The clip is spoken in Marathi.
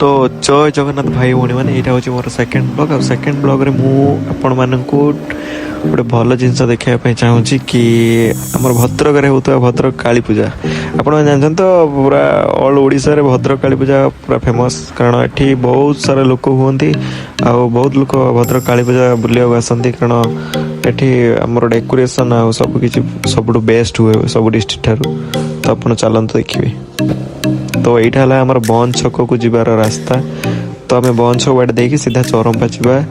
तो जय जगन्नाथ भाई भौणी मैंने यहाँ हूँ मोर सेकेंड ब्लॉग और सेकेंड ब्लॉग रे मु आपण मानकू गोटे भल जिनस देखा चाहूँगी कि आमर भद्रक होता भद्रक काली पूजा आपण जानते तो पूरा ऑल ओडिशा रे भद्रक काली पूजा पूरा फेमस कारण एठी बहुत सारा लोक हुंती आ बहुत लोक भद्रक काली पूजा बुलिया आसती कारण एठी आमर डेकोरेशन आ सब किछि सबुठु बेस्ट हुए सब डिस्ट्रिक्ट ठारू तो आपण चलतु देखिए। तो यहाँ है आम बंद छक को जीवार रास्ता तो आम बंद छक बाट देखी सीधा चौरंपा जावा।